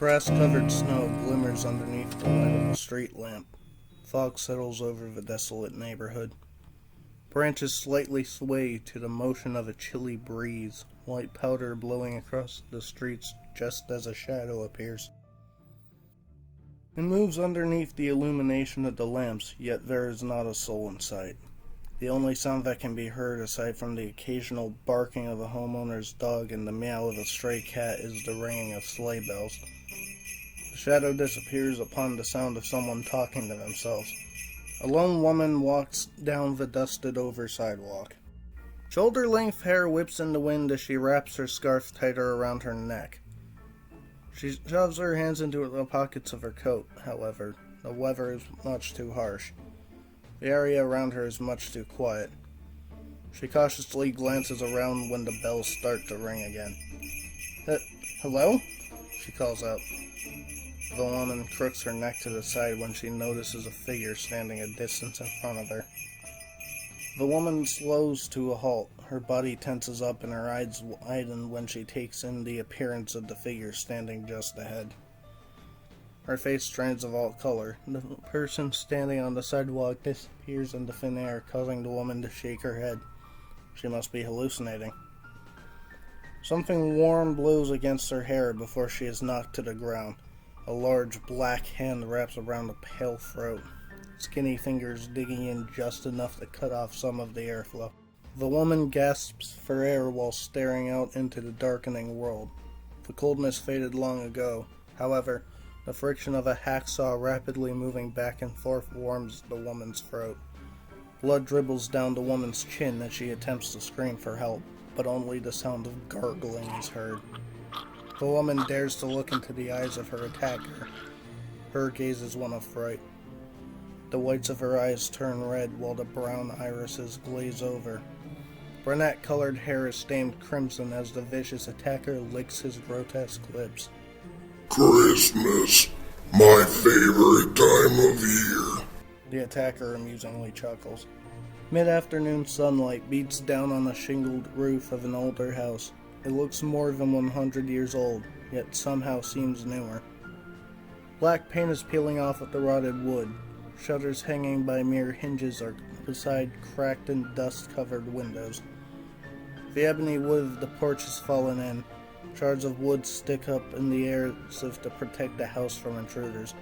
Grass-covered snow glimmers underneath the light of a street lamp. Fog settles over the desolate neighborhood. Branches slightly sway to the motion of a chilly breeze, white powder blowing across the streets just as a shadow appears. It moves underneath the illumination of the lamps, yet there is not a soul in sight. The only sound that can be heard, aside from the occasional barking of a homeowner's dog and the meow of a stray cat, is the ringing of sleigh bells. The shadow disappears upon the sound of someone talking to themselves. A lone woman walks down the dusted-over sidewalk. Shoulder-length hair whips in the wind as she wraps her scarf tighter around her neck. She shoves her hands into the pockets of her coat, however. The weather is much too harsh. The area around her is much too quiet. She cautiously glances around when the bells start to ring again. Hello? She calls out. The woman crooks her neck to the side when she notices a figure standing a distance in front of her. The woman slows to a halt. Her body tenses up and her eyes widen when she takes in the appearance of the figure standing just ahead. Her face strains of all color. The person standing on the sidewalk disappears into thin air, causing the woman to shake her head. She must be hallucinating. Something warm blows against her hair before she is knocked to the ground. A large black hand wraps around a pale throat, skinny fingers digging in just enough to cut off some of the airflow. The woman gasps for air while staring out into the darkening world. The coldness faded long ago. However, the friction of a hacksaw rapidly moving back and forth warms the woman's throat. Blood dribbles down the woman's chin as she attempts to scream for help, but only the sound of gargling is heard. The woman dares to look into the eyes of her attacker. Her gaze is one of fright. The whites of her eyes turn red while the brown irises glaze over. Brunette-colored hair is stained crimson as the vicious attacker licks his grotesque lips. Christmas, my favorite time of year. The attacker amusingly chuckles. Mid-afternoon sunlight beats down on the shingled roof of an older house. It looks more than 100 years old, yet somehow seems newer. Black paint is peeling off of the rotted wood. Shutters hanging by mere hinges are beside cracked and dust-covered windows. The ebony wood of the porch has fallen in. Shards of wood stick up in the air as if to protect the house from intruders.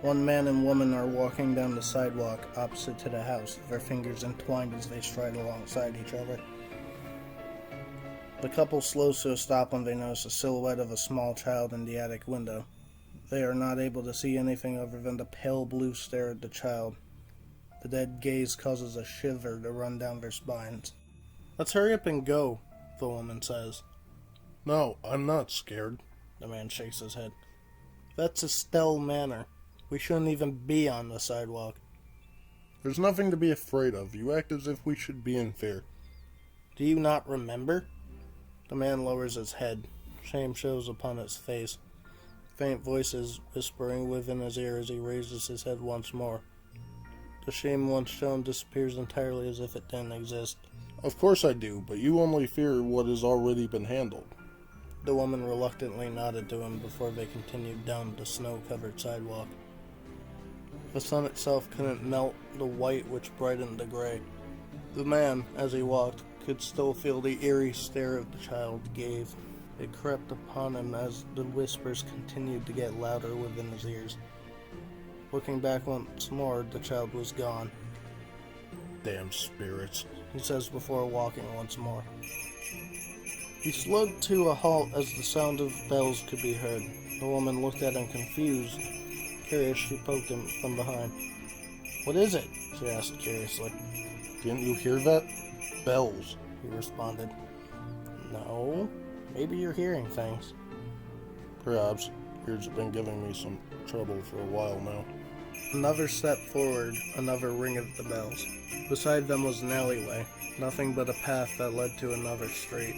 One man and woman are walking down the sidewalk opposite to the house, their fingers entwined as they stride alongside each other. The couple slows to a stop when they notice the silhouette of a small child in the attic window. They are not able to see anything other than the pale blue stare at the child. The dead gaze causes a shiver to run down their spines. "Let's hurry up and go," the woman says. "No, I'm not scared." The man shakes his head. "That's Estelle Manor. We shouldn't even be on the sidewalk." "There's nothing to be afraid of. You act as if we should be in fear." "Do you not remember?" The man lowers his head. Shame shows upon his face. Faint voices whispering within his ear as he raises his head once more. The shame once shown disappears entirely as if it didn't exist. "Of course I do, but you only fear what has already been handled." The woman reluctantly nodded to him before they continued down the snow-covered sidewalk. The sun itself couldn't melt the white which brightened the gray. The man, as he walked, could still feel the eerie stare the child gave. It crept upon him as the whispers continued to get louder within his ears. Looking back once more, the child was gone. "Damn spirits," he says before walking once more. He slowed to a halt as the sound of bells could be heard. The woman looked at him confused. Curious, she poked him from behind. "What is it?" she asked curiously. "Didn't you hear that? Bells," he responded. "No, maybe you're hearing things." "Perhaps. Ears have been giving me some trouble for a while now." Another step forward, another ring of the bells. Beside them was an alleyway, nothing but a path that led to another street.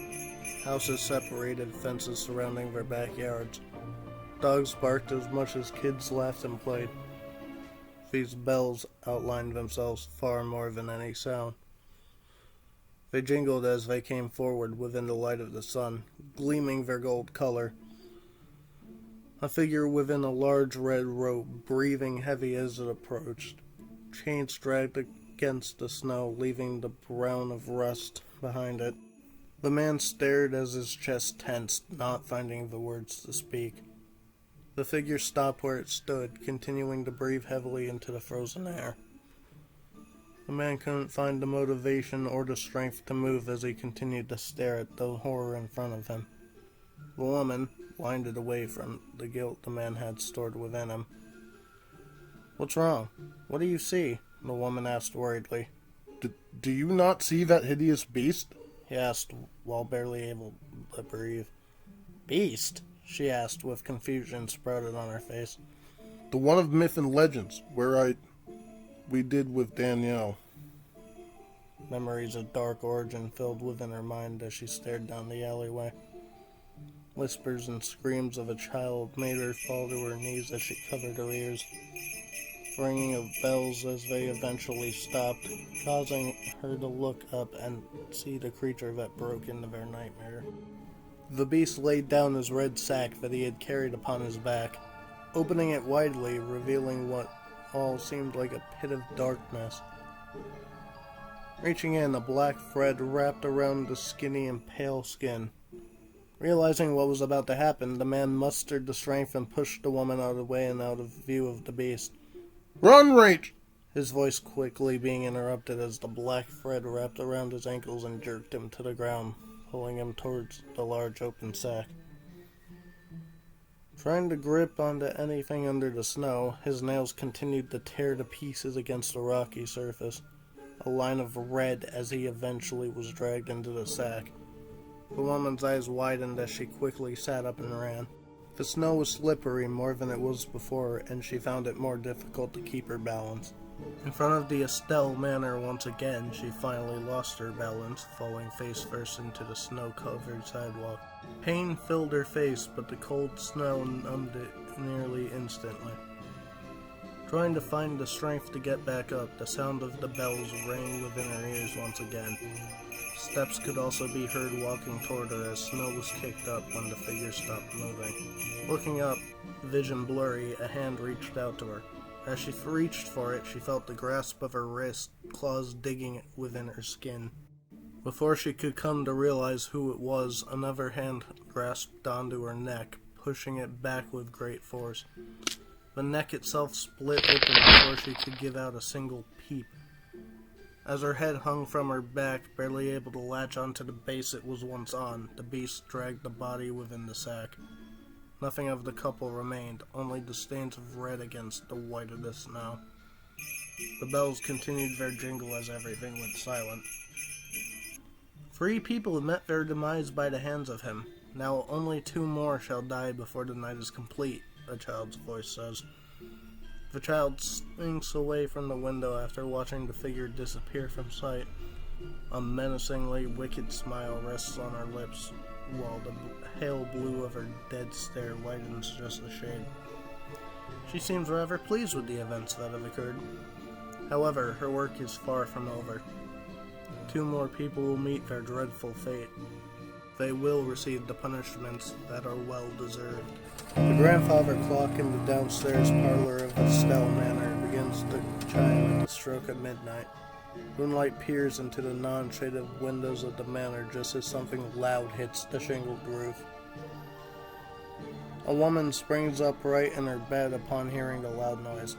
Houses separated, fences surrounding their backyards. Dogs barked as much as kids laughed and played. These bells outlined themselves far more than any sound. They jingled as they came forward within the light of the sun, gleaming their gold color. A figure within a large red robe, breathing heavy as it approached. Chains dragged against the snow, leaving the brown of rust behind it. The man stared as his chest tensed, not finding the words to speak. The figure stopped where it stood, continuing to breathe heavily into the frozen air. The man couldn't find the motivation or the strength to move as he continued to stare at the horror in front of him. The woman blinded away from the guilt the man had stored within him. "What's wrong? What do you see?" the woman asked worriedly. Do you not see that hideous beast? He asked, while barely able to breathe. "Beast?" she asked, with confusion sprouted on her face. The one of myth and legends, where we did with Danielle. Memories of dark origin filled within her mind as she stared down the alleyway. Whispers and screams of a child made her fall to her knees as she covered her ears. Ringing of bells as they eventually stopped, causing her to look up and see the creature that broke into their nightmare. The beast laid down his red sack that he had carried upon his back, opening it widely, revealing what all seemed like a pit of darkness. Reaching in, a black thread wrapped around the skinny and pale skin. Realizing what was about to happen, the man mustered the strength and pushed the woman out of the way and out of view of the beast. Run, Rach! His voice quickly being interrupted as the black thread wrapped around his ankles and jerked him to the ground, pulling him towards the large open sack. Trying to grip onto anything under the snow, his nails continued to tear to pieces against the rocky surface, a line of red as he eventually was dragged into the sack. The woman's eyes widened as she quickly sat up and ran. The snow was slippery more than it was before, and she found it more difficult to keep her balance. In front of the Estelle Manor once again, she finally lost her balance, falling face first into the snow-covered sidewalk. Pain filled her face, but the cold snow numbed it nearly instantly. Trying to find the strength to get back up, the sound of the bells rang within her ears once again. Steps could also be heard walking toward her as snow was kicked up when the figure stopped moving. Looking up, vision blurry, a hand reached out to her. As she reached for it, she felt the grasp of her wrist, claws digging within her skin. Before she could come to realize who it was, another hand grasped onto her neck, pushing it back with great force. The neck itself split open before she could give out a single peep. As her head hung from her back, barely able to latch onto the base it was once on, the beast dragged the body within the sack. Nothing of the couple remained, only the stains of red against the white of the snow. The bells continued their jingle as everything went silent. 3 people have met their demise by the hands of him. Now only 2 more shall die before the night is complete, a child's voice says. The child slinks away from the window after watching the figure disappear from sight. A menacingly wicked smile rests on her lips, while the pale blue of her dead stare lightens just a shade. She seems rather pleased with the events that have occurred. However, her work is far from over. 2 more people will meet their dreadful fate. They will receive the punishments that are well deserved. The grandfather clock in the downstairs parlor of Estelle Manor begins to chime at the stroke of midnight. Moonlight peers into the non-shaded windows of the manor just as something loud hits the shingled roof. A woman springs upright in her bed upon hearing the loud noise.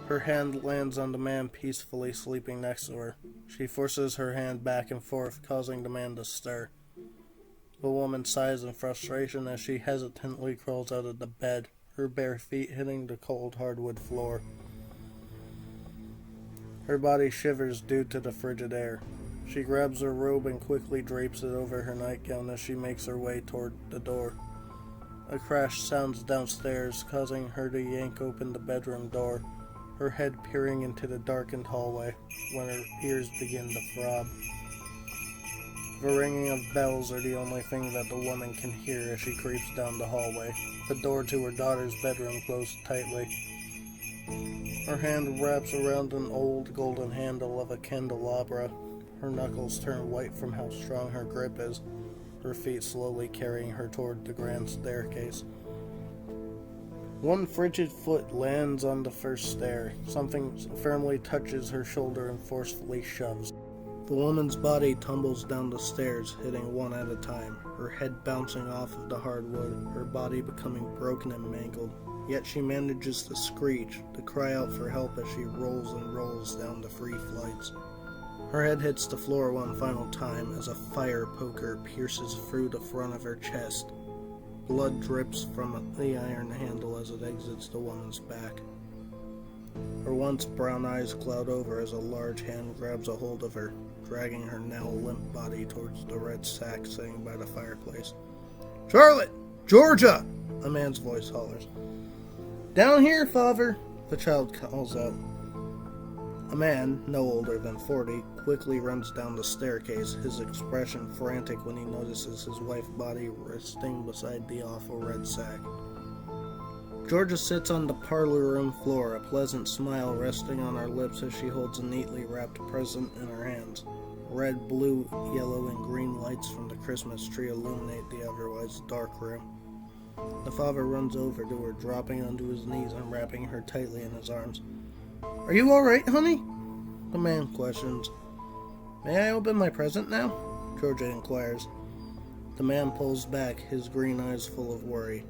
Her hand lands on the man peacefully sleeping next to her. She forces her hand back and forth, causing the man to stir. The woman sighs in frustration as she hesitantly crawls out of the bed, her bare feet hitting the cold hardwood floor. Her body shivers due to the frigid air. She grabs her robe and quickly drapes it over her nightgown as she makes her way toward the door. A crash sounds downstairs, causing her to yank open the bedroom door, her head peering into the darkened hallway, when her ears begin to throb. The ringing of bells are the only thing that the woman can hear as she creeps down the hallway, the door to her daughter's bedroom closed tightly. Her hand wraps around an old golden handle of a candelabra. Her knuckles turn white from how strong her grip is, her feet slowly carrying her toward the grand staircase. One frigid foot lands on the first stair. Something firmly touches her shoulder and forcefully shoves. The woman's body tumbles down the stairs, hitting one at a time, her head bouncing off of the hardwood, her body becoming broken and mangled. Yet she manages to screech, to cry out for help as she rolls and rolls down the free flights. Her head hits the floor one final time as a fire poker pierces through the front of her chest. Blood drips from the iron handle as it exits the woman's back. Her once brown eyes cloud over as a large hand grabs a hold of her, dragging her now limp body towards the red sack sitting by the fireplace. "Charlotte! Georgia!" a man's voice hollers. "Down here, father!" the child calls out. A man, no older than 40, quickly runs down the staircase, his expression frantic when he notices his wife's body resting beside the awful red sack. Georgia sits on the parlor room floor, a pleasant smile resting on her lips as she holds a neatly wrapped present in her hands. Red, blue, yellow, and green lights from the Christmas tree illuminate the otherwise dark room. The father runs over to her, dropping onto his knees and wrapping her tightly in his arms. "Are you all right, honey?" the man questions. "May I open my present now?" Georgia inquires. The man pulls back, his green eyes full of worry.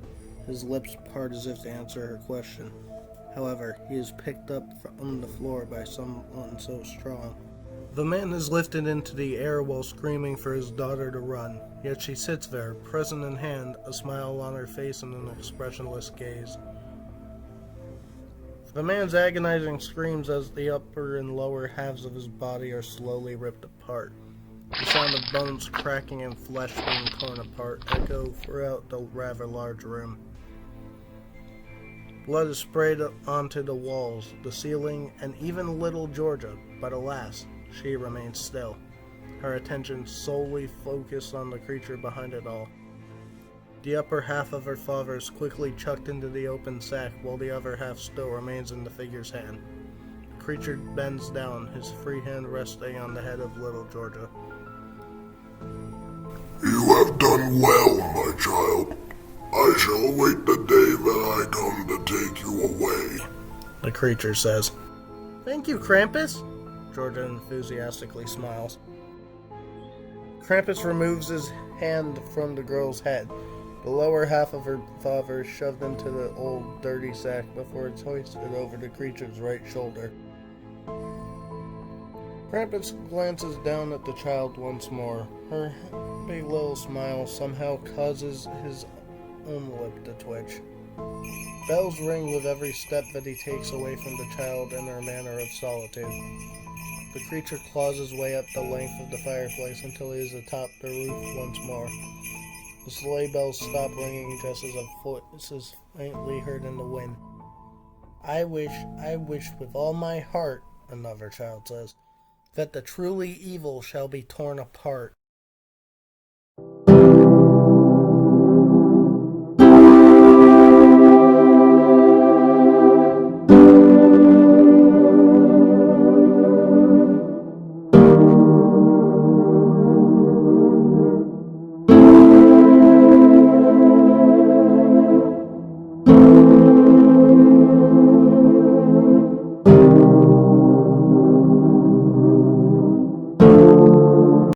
His lips part as if to answer her question. However, he is picked up from the floor by someone so strong. The man is lifted into the air while screaming for his daughter to run, yet she sits there, present in hand, a smile on her face and an expressionless gaze. The man's agonizing screams as the upper and lower halves of his body are slowly ripped apart. The sound of bones cracking and flesh being torn apart echo throughout the rather large room. Blood is sprayed onto the walls, the ceiling, and even little Georgia, but alas, she remains still, her attention solely focused on the creature behind it all. The upper half of her father is quickly chucked into the open sack, while the other half still remains in the figure's hand. The creature bends down, his free hand resting on the head of little Georgia. You have done well, my child. I shall await the day that I come to take you away, the creature says. "Thank you, Krampus," Georgia enthusiastically smiles. Krampus removes his hand from the girl's head. The lower half of her father is shoved into the old, dirty sack before it's hoisted over the creature's right shoulder. Krampus glances down at the child once more. Her happy little smile somehow causes his own lip to twitch. Bells ring with every step that he takes away from the child in her manner of solitude. The creature claws his way up the length of the fireplace until he is atop the roof once more. The sleigh bells stop ringing just as a voice is faintly heard in the wind. I wish with all my heart," another child says, "that the truly evil shall be torn apart."